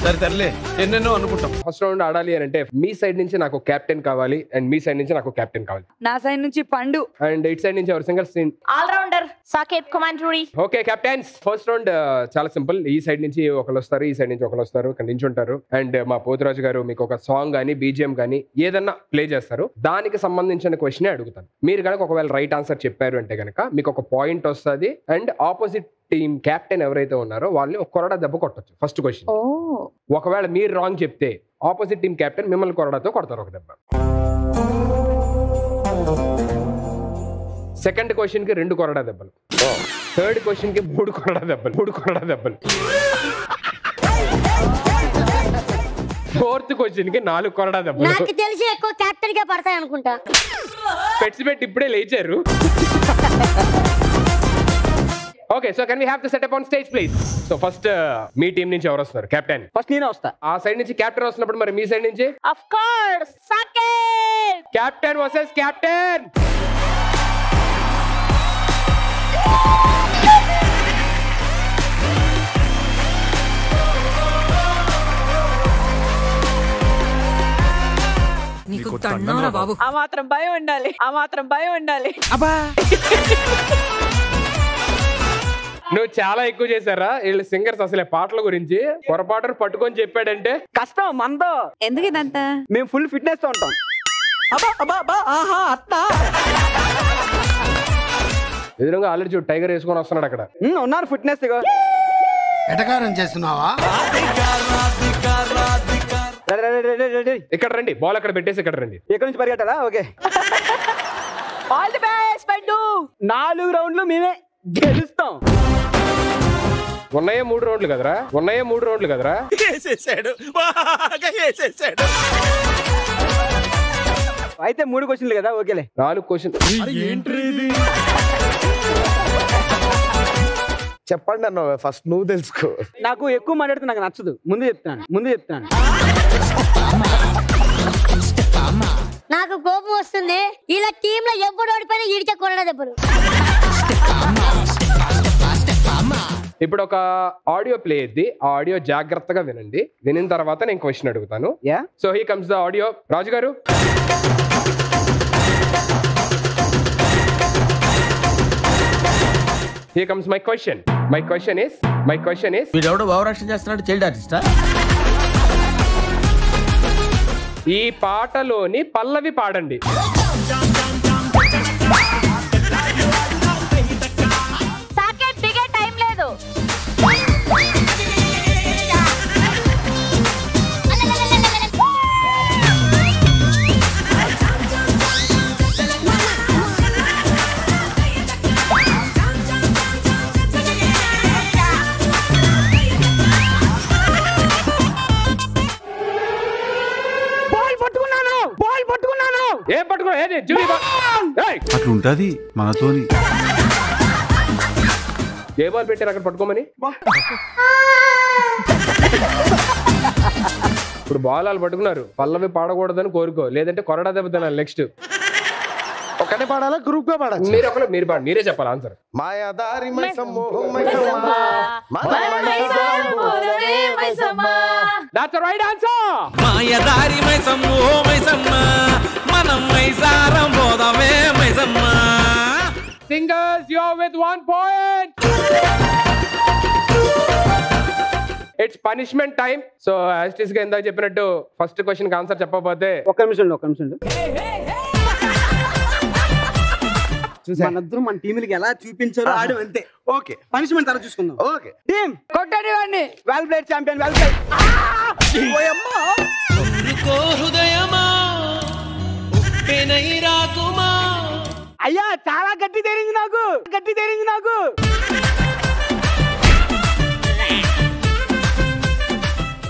సరే తరలే ఎన్నెన్నో అనుకుంటాం. ఫస్ట్ రౌండ్ ఆడాలి అని అంటే మీ సైడ్ నుంచి నాకు కెప్టెన్ కావాలి అండ్ మీ సైడ్ నుంచి నాకు కెప్టెన్ కావాలి. నా సైడ్ నుంచి పండు అండ్ ఇట్ సైడ్ నుంచి ఎవరు సింగర్ సీన్ all rounder Saketh Kumar. Okay captains, first round చాలా సింపుల్. ఈ సైడ్ నుంచి ఒకరు వస్తారు, ఈ సైడ్ నుంచి ఒకరు వస్తారు, ఇక్కడ నించుంటారు. అండ్ మా పోతురాజు గారు మీకు ఒక సాంగ్ గానీ బీజిఎం గానీ ఏదన్నా ప్లే చేస్తారు. దానికి సంబంధించిన క్వశ్చన్ అడుగుతాను. మీరు కనుక ఒకవేళ రైట్ ఆన్సర్ చెప్పారు అంటే కనుక మీకు ఒక పాయింట్ వస్తుంది. అండ్ ఆపోజిట్ టీమ్ కెప్టెన్ ఎవరైతే ఉన్నారో వాళ్ళని ఒక కొరడా దెబ్బ కొట్టచ్చు. First question. ఒకవేళ మీరు రాంగ్ చెప్తే ఆపోజిట్ టీమ్ కెప్టెన్ మిమ్మల్ని కొరడాతో కొడతారు ఒక దెబ్బ. సెకండ్ క్వశ్చన్ కి 2 కొరడా దెబ్బలు. థర్డ్ క్వశ్చన్ కి 3 కొరడా దెబ్బలు. ఫోర్త్ క్వశ్చన్ కి 4 కొరడా దెబ్బలు. నాకు తెలిసి ఎక్కువ కెప్టెన్ కే పడతాయి అనుకుంటా. పెట్స్ పెట్టి ఇప్పుడే లేచారు. Okay, so can we have to set up on stage please. So first మీ టీం నుంచి ఎవరు వస్తారు? కెప్టెన్. ఫస్ట్ నేనే వస్తా. ఆ సైడ్ నుంచి కెప్టెన్ వస్తున్నప్పుడు మరి మీ సైడ్ నుంచి of course Saketh. Captain versus captain. నీకు తన్నారా బాబు. ఆ మాత్రం భయం ఉండాలి. అబ్బా నువ్వు చాలా ఎక్కువ చేశారా వీళ్ళు సింగర్స్? అసలే పాటల గురించి పొరపాటును పట్టుకొని చెప్పాడంటే కష్టం మందో. ఎందుకు ఇదంతా? మేము ఫుల్ ఫిట్నెస్ తో ఉంటాం. అబ్బా అబ్బా అబ్బా ఆహా అత్తా. ఎదురుగా ఆల్రెడీ చూడు టైగర్ వేసుకొని వస్తున్నాడు అక్కడ. ఉన్నారు ఫిట్నెస్. ఎటకారం చేస్తున్నావా? ఇక్కడ రండి, బాల్ అక్కడ పెట్టేసి ఇక్కడ రండి. ఇక్కడ నుంచి పరిగెట్టాలా? ఓకే. ఆల్ ది బెస్ట్ పండు. 4 రౌండ్లు మేమే గెలుస్తాం. ఉన్నాయే 3 రౌండ్లు కదరా? అయితే 3 క్వశ్చన్లు కదా. ఓకేలే. 4 క్వశ్చన్. చెప్పండి అన్న, ఫస్ట్ నువ్వు తెలుసుకో. నాకు ఎక్కువ మాట్లాడితే నాకు నచ్చదు. ముందు చెప్తాను. నాకు కోపం వస్తుంది. ఇలా టీమ్ లో ఎప్పుడు ఓడిపోయినా ఈడికే కొరడా దెబ్బలు. ఇప్పుడు ఒక ఆడియో ప్లే అయ్యింది. ఆ ఆడియో జాగ్రత్తగా వినండి. వినిన తర్వాత నేను క్వశ్చన్ అడుగుతాను. So he comes the audio. Raju garu. Here comes my question. My question is వీడెవడో భావరక్షణ చేస్తున్నాడు, చైల్డ్ ఆర్టిస్టా? ఈ పాటలోని పల్లవి పాడండి. సాకేత్ దిగే టైం లేదు. ఏం పట్టుకున్నా? అట్లుంటది మనతోని. ఏ బాల్ పెట్టారు అక్కడ పట్టుకోమని? ఇప్పుడు బాల్ వాళ్ళు పట్టుకున్నారు. పల్లవి పాడకూడదని కోరుకో, లేదంటే కొరడా దెబ్బ తినాలి. నెక్స్ట్ ఒకటే పాడాలా, గ్రూప్ గా పాడాలి? మీరే చెప్పాలి answer. మాయాదారి మైసమ్మో That's the right answer. మాయదారి మైసమ్మో మైసమ్మ మనం మైసారం పోదామే Maisamma. Singers, you're with 1 point. It's punishment time. So as it is గా ఇందాక చెప్పినట్టు ఫస్ట్ క్వశ్చన్ కి ఆన్సర్ చెప్పకపోతే ఒక్క నిమిషం. మనందరం మన టీములకి ఎలా చూపించారో ఆడు అంతే. ఓకే, పనిష్మెంట్ తర్వాత చూసుకుందాం. ఓకే టీమ్ కొట్టండి వాడిని. Well played champion, well played. హృదయమా ఉప్పెనై రాకుమా. అయ్యా చాలా గట్టి తేరింది నాకు.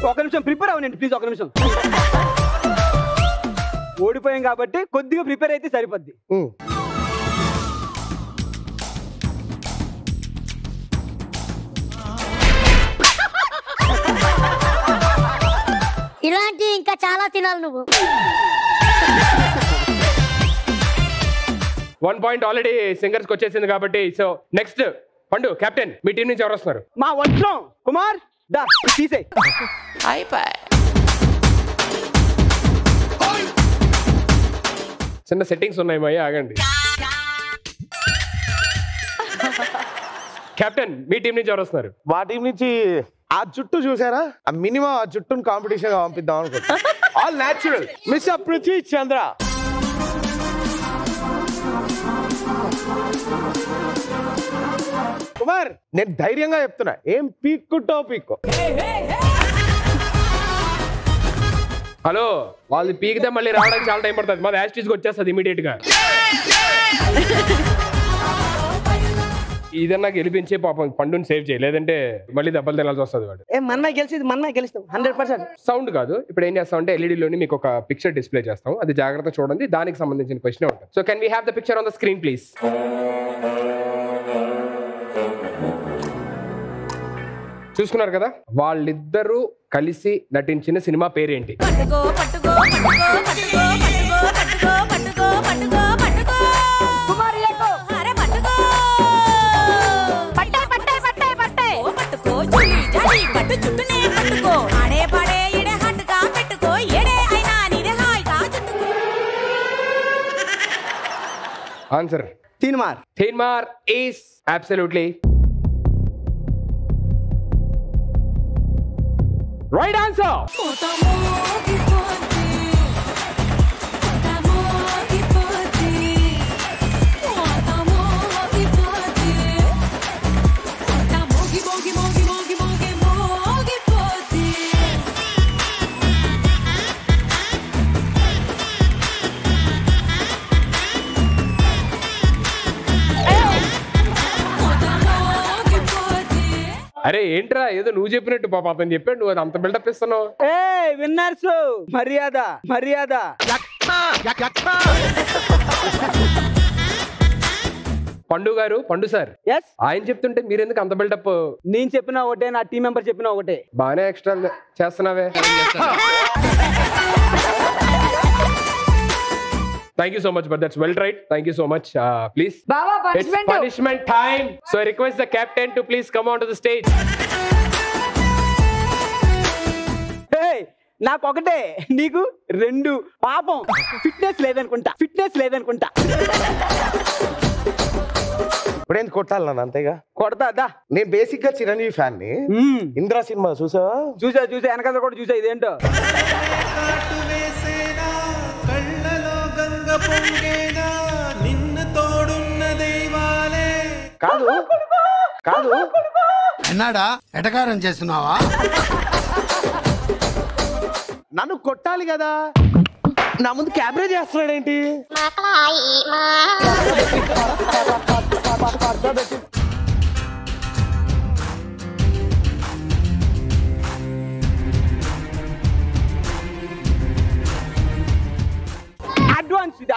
ఒక నిమిషం ప్రిపేర్ అవ్వండి ప్లీజ్. ఒక నిమిషం. ఓడిపోయాం కాబట్టి కొద్దిగా ప్రిపేర్ అయితే సరిపోద్ది. ఇలాంటి ఇంకా చాలా తినాలి నువ్వు. 1 పాయింట్ ఆల్రెడీ సింగర్స్ కి వచ్చేసింది కాబట్టి. సో నెక్స్ట్ పండు కెప్టెన్, మీ టీం నుంచి ఎవరు వస్తున్నారు? మా వజ్రం కుమార్ దా తీసేయ్. చిన్న సెట్టింగ్స్ ఉన్నాయి మయ్య, ఆగండి. కెప్టెన్, మీ టీం నుంచి ఎవరు వస్తున్నారు? మా టీం నుంచి ఆ జుట్టు చూసారా, ఆ మినిమం ఆ జుట్టును కాంపిటీషన్ గా పంపిద్దాం అనుకుంటా. ఆల్ న్యాచురల్ మిస్టర్ పృథ్వీ చంద్ర. కుమార్, నేను ధైర్యంగా చెప్తున్నా, ఏం పీక్కుంటో పీక్కో. హలో, వాళ్ళు పీకితే మళ్ళీ రావడానికి చాలా టైం పడుతుంది. మాది యాస్టీస్కి వచ్చేస్తుంది ఇమీడియట్ గా. ఇదన్నా గెలిపించి పాపం పండుని సేవ్ చేయి, లేదంటే మళ్ళీ దెబ్బలు తినాల్సి వస్తుంది వాడు. మన్నా గెలిచింది, మన్నా గెలుస్తాం 100%. సౌండ్ కాదు, ఇప్పుడు ఏం చేస్తాం అంటే ఎల్ఈడిలోని మీకు ఒక పిక్చర్ డిస్ప్లే చేస్తాం, అది జాగ్రత్త చూడండి, దానికి సంబంధించిన క్వశ్చన్ ఉంటుంది. So can we have the picture on the screen please? చూసుకున్నారు కదా, వాళ్ళిద్దరూ కలిసి నటించిన సినిమా పేరేంటి? Answer Teenmaar. Teenmaar is absolutely right answer. అరే ఏంట్రా, ఏదో నువ్వు చెప్పినట్టు పాప అతను చెప్పాడు, నువ్వు అది అంత బిల్డప్ ఇస్తున్నావు. విన్నర్స్ మర్యాద మర్యాద. పండు గారు, పండు సార్, ఎస్, ఆయన చెప్తుంటే మీరెందుకు అంత బిల్డప్? నేను చెప్పిన ఒకటే, నా టీం మెంబర్ చెప్పిన ఒకటే. బాగానే ఎక్స్ట్రా చేస్తున్నావే. Thank you so much, but that's well tried. Thank you so much. Please. బావా, It's punishment time. So I request the captain to please come onto the stage. నాకు ఒకటే, నీకు 2. పాపం ఫిట్నెస్ లేదనుకుంటా. ఇప్పుడు ఎందుకు కొట్టాలి నన్ను? అంతేగా కొడతా. నేను బేసిక్ గా చిరంజీవి ఫ్యాన్ ని. ఇంద్రా సినిమా చూసా వెనకాల కూడా చూసా. ఇదేంటో కాదు ఎన్నాడా ఎటకారం చేస్తున్నావా? నన్ను కొట్టాలి కదా, నా ముందు క్యాబరేజ్ చేస్తున్నాడేంటి?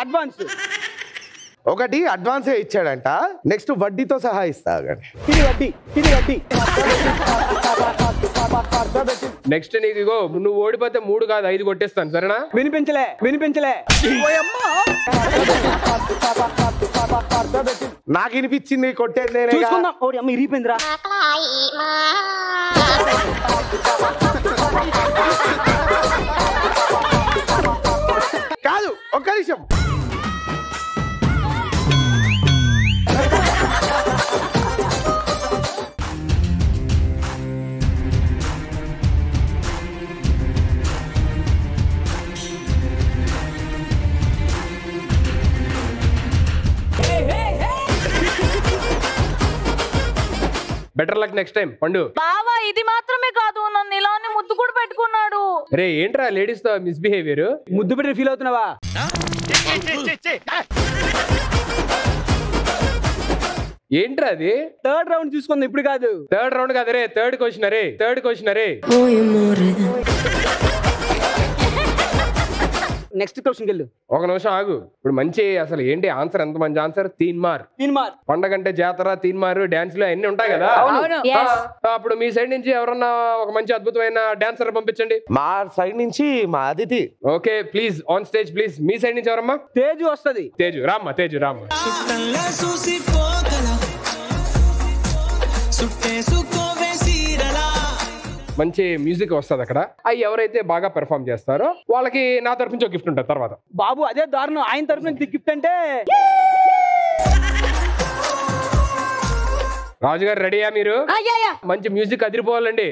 అడ్వాన్స్ ఒకటి అడ్వాన్సే ఇచ్చాడంట, నెక్స్ట్ వడ్డీతో సహా ఇస్తా. ఇది వడ్డీ. నెక్స్ట్ నీకు ఇగో, నువ్వు ఓడిపోతే 3 కాదు 5 కొట్టేస్తాను, సరేనా? వినిపించలే. నాకు వినిపించింది, కొట్టేది నేనే. చూసుకుందాం. ఓడి అమ్మ ఇరిగిపోయిందిరా. కాదు, ఒక్క నిమిషం. Better luck next time. పండు బావా, ఇది మాత్రమే కాదు, నన్ను ఇలానే ముద్దు కూడా పెట్టుకున్నాడు. రే ఏంట్రా లేడీస్ తో మిస్బిహేవియర్? ముద్దు పెట్టి ఫీల్ అవుతున్నావా? ఏంట్రా అది? 3rd రౌండ్ చూసుకుందాం, ఇప్పుడు కాదు. 3rd రౌండ్ కాదు రే, థర్డ్ క్వశ్చన్ అరే. నెక్స్ట్ క్వశ్చన్ వెళ్ళు. ఒక నిమిషం ఆగు. ఇప్పుడు మంచి అసలు ఏంటి ఆన్సర్? ఎంత మంచి ఆన్సర్. తీన్మార్. పండగంటే జాతర, తీన్మార్, డాన్స్ లు అన్ని ఉంటాయి కదా. అప్పుడు మీ సైడ్ నుంచి ఎవరన్నా ఒక మంచి అద్భుతమైన డాన్సర్ పంపించండి. మా సైడ్ నుంచి మా Aditi. Okay, please on stage please. Me side నుంచి ఎవరమ్మా? తేజు వస్తది. తేజు రామ్మా, తేజు రామ్మా. మంచి మ్యూజిక్ వస్తుంది అక్కడ. అవి ఎవరైతే బాగా పెర్ఫామ్ చేస్తారో వాళ్ళకి నా తరఫు నుంచి ఒక గిఫ్ట్ ఉంటుంది. తర్వాత బాబు అదే దారుణం, ఆయన తరఫు నుంచి గిఫ్ట్ అంటే. రాజుగారు రెడీయా మీరు? మంచి మ్యూజిక్ అదిరిపోవాలండి.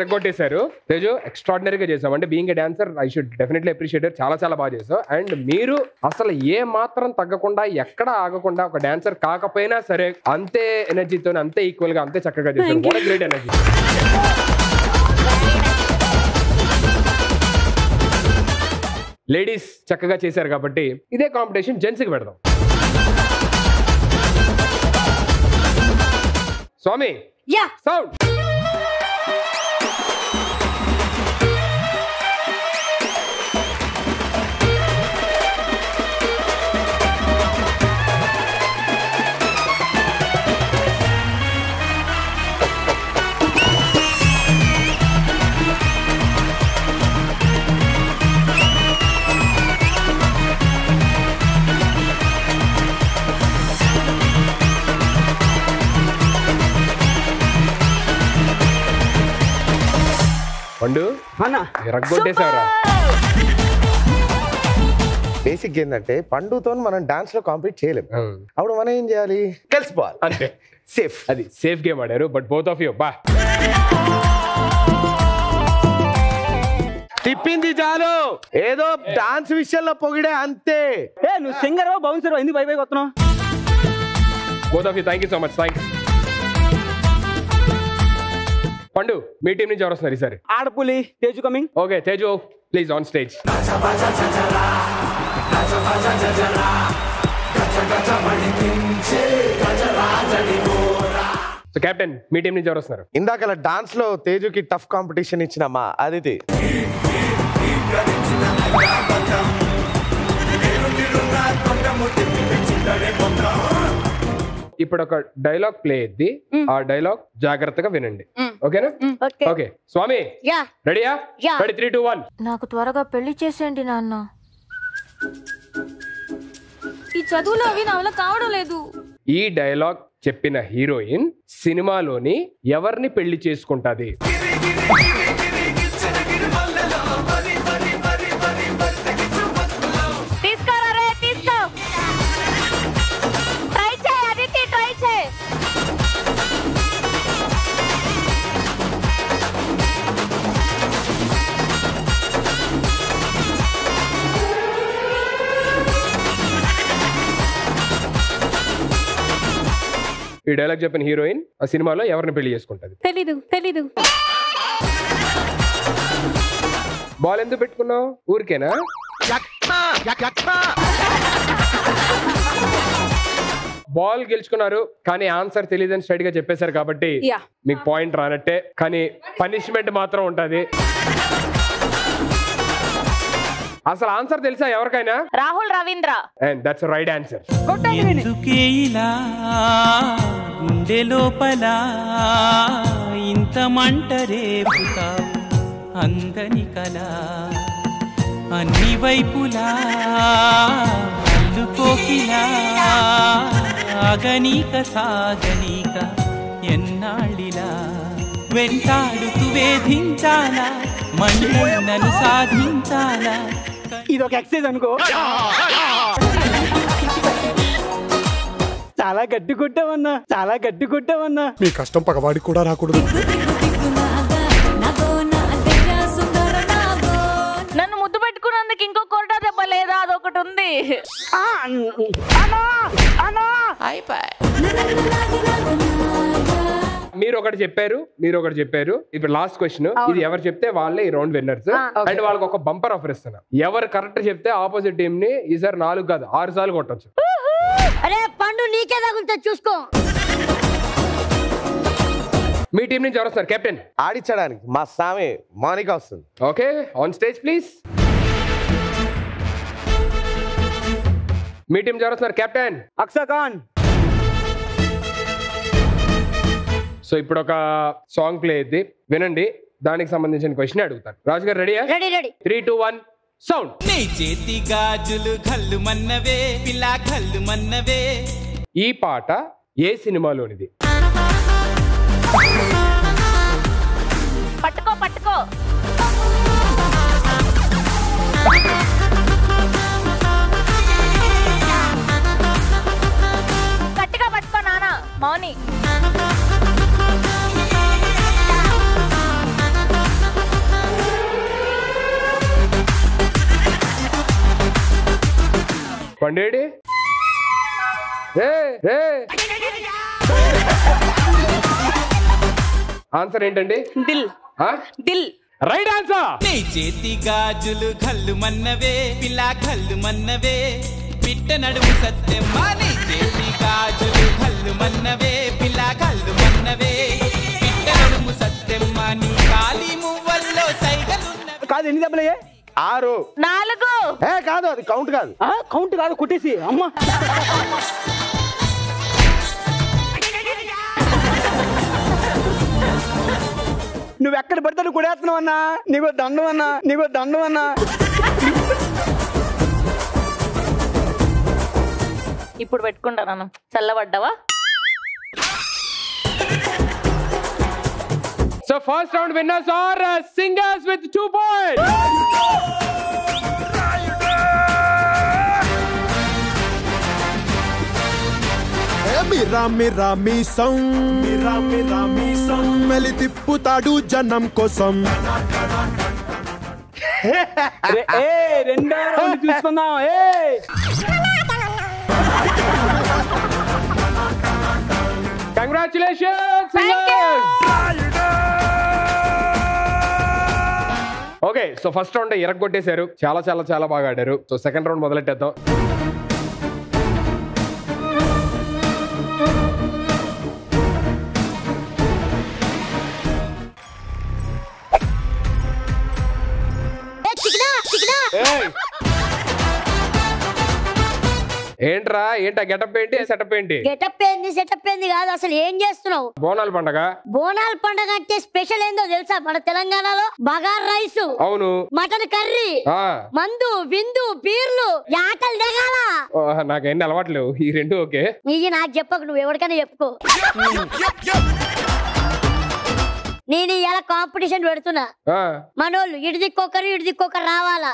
ఎరగొట్టేశారు. తేజు ఎక్స్ట్రాడినరీగా చేసాం. అంటే being a dancer I should definitely appreciate. చాలా చాలా బాగా చేసావు. అండ్ మీరు అసలు ఏ మాత్రం తగ్గకుండా ఎక్కడ ఆగకుండా ఒక డాన్సర్ కాకపోయినా సరే అంతే ఎనర్జీతో అంతే ఈక్వల్ గా అంతే చక్కగా చేశారు. What a great energy. Ladies చక్కగా చేశారు కాబట్టి ఇదే కాంపిటీషన్ జెంట్స్ కి పెడదాం. స్వామి సౌండ్. పండు ఎరగొట్టేశారా? బేసిక్ ఏంటంటే పండుతో మనం డాన్స్ లో కాంపీట్ చేయలేము. అప్పుడు మనం ఏం చేయాలి? కలిసిపోవాలి అంతే. సేఫ్. అది సేఫ్ గేమ్ ఆడారు. బట్ బోత్ ఆఫ్ యూ బా తిప్పింది చాలు. ఏదో డాన్స్ విషయంలో పొగిడే అంతే. నువ్వు సింగర్ బౌన్సర్ ఎందుకు పై పైకి వస్తున్నావు? Both of you thank you so much. Thanks. Pandu మీ టీం నుంచి ఎవరు వస్తున్నారు ఈసారి? ఆడపులి Teju coming. Okay Teju please on stage. So captain మీ టీం నుంచి ఎవరు వస్తున్నారు? ఇందాక డాన్స్ లో తేజుకి టఫ్ కాంపిటీషన్ ఇచ్చిన మా అదితి. ఇప్పుడు ఒక డైలాగ్ ప్లే అయ్యింది. ఆ డైలాగ్ జాగ్రత్తగా వినండి. ఓకేనా? ఓకే స్వామి రెడీయా? 3, 2, 1. నాకు త్వరగా పెళ్లి చేసేయండి నాన్న. ఈ చదువులో అవి నా వల్ల కావడం లేదు. ఈ డైలాగ్ చెప్పిన హీరోయిన్ సినిమాలోని ఎవరిని పెళ్లి చేసుకుంటాది? ఈ డైలాగ్ చెప్పిన హీరోయిన్ ఆ సినిమాలో ఎవరిని పెళ్లి చేసుకుంటది? తెలీదు. బాల్ ఎందుకు పెట్టుకున్నావు? ఊరికేనా? బాల్ గెలుచుకున్నారు కానీ ఆన్సర్ తెలియదని స్ట్రైట్ గా చెప్పేశారు కాబట్టి మీకు పాయింట్ రానట్టే. కానీ పనిష్మెంట్ మాత్రం ఉంటది. అసలు ఆన్సర్ తెలుసా ఎవరికైనా? Rahul Ravindra. And that's right answer. ఎందుకే ఇలా గుండె లోపల ఇంత మంట రేపుతావు అందని కలా అన్ని వైపులా అల్లుకోకిలా ఆగనీక సాగనీక ఎన్నాళ్ళిలా వెంటాడుతూ వేధించాలా మండలను సాధించాలా. ఇది ఒక ఎక్సైజ్ అనుకో. చాలా గట్టి కొట్టావన్నా. మీ కష్టం పగవాడికి కూడా రాకూడదు. నన్ను ముద్దు పెట్టుకున్నందుకు ఇంకో కొరటా దెబ్బ లేదా? అదొకటి ఉంది. మీరు ఒకటి చెప్పారు. ఇప్పుడు లాస్ట్ క్వశ్చన్. ఇది ఎవరు చెప్తే వాళ్ళే ఈ రౌండ్ విన్నర్స్. అండ్ వాళ్ళకి ఒక బంపర్ ఆఫర్ ఇస్తున్నా. ఎవరు కరెక్ట్ చెప్తే ఆపోజిట్ టీం ని ఈసారి 4 కాదు 6 సార్లు కొట్టచ్చు. అరే పండు నీకే తగులుతా చూసుకో. మీ టీం నుంచి ఎవరు వస్తారు కెప్టెన్? ఆడించడానికి మా సామె మౌనిక వస్తుంది. Okay, on stage please. Me team ఎవరు వస్తున్నారు కెప్టెన్? అక్షర్ ఖాన్. సో ఇప్పుడు ఒక సాంగ్ ప్లే అయింది, వినండి. దానికి సంబంధించిన క్వశ్చన్ అడుగుతాను. రాజు గారు రెడీయా? Ready ready. 3, 2, 1 సౌండ్. నీ చేతి గాజులు కళ్ళు మన్నవే పిల్ల కళ్ళు మన్నవే. ఈ పాట ఏ సినిమాలోనిది? పట్టుకో పట్టుకో. గట్టిగా పట్టుకో నాన్న. మౌని. పండేడి ఆన్సర్ ఏంటండి? దిల్. దిల్. Right answer. నీ చేతి గాజులు కళ్ళు మన్నవే పిల్ల కళ్ళు మన్నవే. పిట్ట నడుము సత్యమ్మ. నీ చేతి గాజులు కళ్ళు మన్నవే పిల్ల కళ్ళు మన్నవే. పిట్ట నడుము సత్యమ్మ. నీ కాలి మువ్వల్లో సైగలున్నవే. కాదు, ఎన్ని దెబ్బలయ్యే? 6. 4. కాదు, అది కౌంట్ కాదు. కౌంట్ కాదు, కొట్టేసి అమ్మ. నువ్వెక్కడ పడితే నువ్వు కొడేస్తున్నావు అన్నా. నీకు దండం అన్నా, నీకు దండం అన్నా. ఇప్పుడు పెట్టుకుంటాను. చల్లబడ్డావా? So first round winners are singers with 2 points. మీరా మీరా మీసం, మీరా మీరా మీసం, మెలి తిప్పుతాడు జనం కోసం. రెండో రౌండ్ చూసుకుందాం. Congratulations singers. Okay, so first round ఎరగొట్టేశారు. చాలా చాలా చాలా బాగా ఆడారు. సో సెకండ్ రౌండ్ మొదలెట్టేద్దాం. ఏంట్రా, ఏంటా గెటప్ ఏంటి, సెటప్ ఏంటి? గెటప్ ఏంది సెటప్ ఏంది కాదు, అసలు ఏం చేస్తున్నావు? బోనాల పండగ. బోనాల పండగ అంటే స్పెషల్ ఏందో తెలుసా? మన తెలంగాణలో బగార్ రైస్, అవును, మటన్ కర్రీ, మందు విందు బీర్లు, యాటలు దిగాల. నాకేంటి అలవాట్లేవు ఈ రెండు. ఓకే, ఇవి నాకు చెప్పకు, నువ్వు ఎవరికైనా చెప్పుకో. నేను ఇలా కాంపిటీషన్ పెడుతున్నా. మనోళ్ళు ఇటు దిక్కొకరు రావాలా.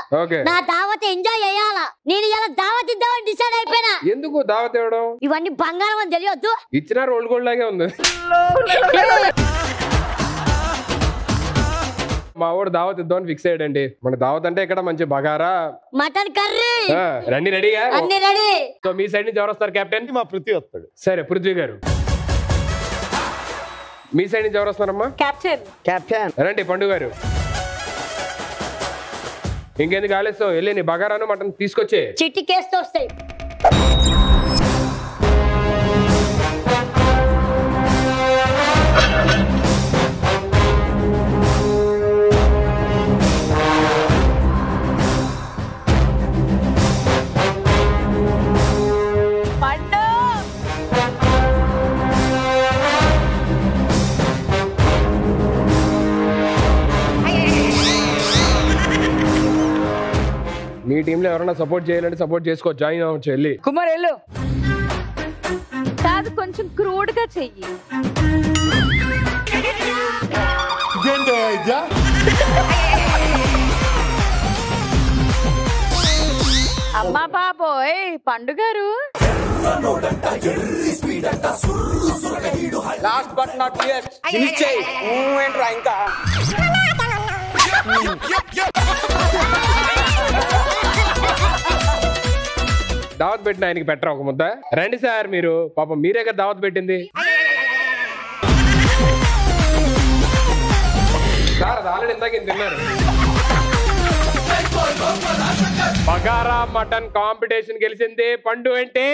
నా దావత్ ఎంజాయ్ చేయాలా. నేను ఇలా దావత్ ఇద్దామని డిసైడ్ అయిపోయినా. ఎందుకు దావత్ ఇవ్వడం? ఇవన్నీ బంగారం అని తెలియద్దు. ఇచ్చిన రోల్డ్ గోల్డ్ లాగే ఉంది. మా వాడు దావత్ ఇద్దామని ఫిక్స్ అయ్యాడండి. మన దావత్ అంటే ఇక్కడ మంచి బగారా, మటన్ కర్రీ. రండి, రెడీగా? అన్ని రెడీ. సో మీ సైడ్ నుంచి ఎవరు వస్తారు కెప్టెన్? మా పృథ్వీ వస్తాడు. సరే, పృథ్వీ గారు. మీ సైడ్ నుంచి ఎవరు వస్తున్నారమ్మా? కెప్టెన్. రండి పండు గారు. ఇంకెందుకు ఆలస్యం, వెళ్ళి నీ బగారాను మటన్ తీసుకొచ్చే. చిట్టి కేసుతో వస్తాయి. మీ టీంలో ఎవరైనా సపోర్ట్ చేయాలంటే సపోర్ట్ చేసుకో, జాయిన్ అవ్వచ్చు. వెళ్ళి కుమార్ వెళ్ళు. కాదు, కొంచెం క్రూడ్ గా చెయ్యి. అమ్మా బాబోయ్, పండుగారు. Last but not least, finish చేయి. ఏంట్రా ఇంకా? దావత్ పెట్టిన ఆయనకి పెట్టరా ఒక ముద్ద? రండి సార్, మీరు పాపం మీరే కదా దావత్ పెట్టింది సార్. అది ఆల్రెడీ ఇందాక తిన్నారు. బగారా మటన్ కాంపిటీషన్ గెలిచింది పండు అంటే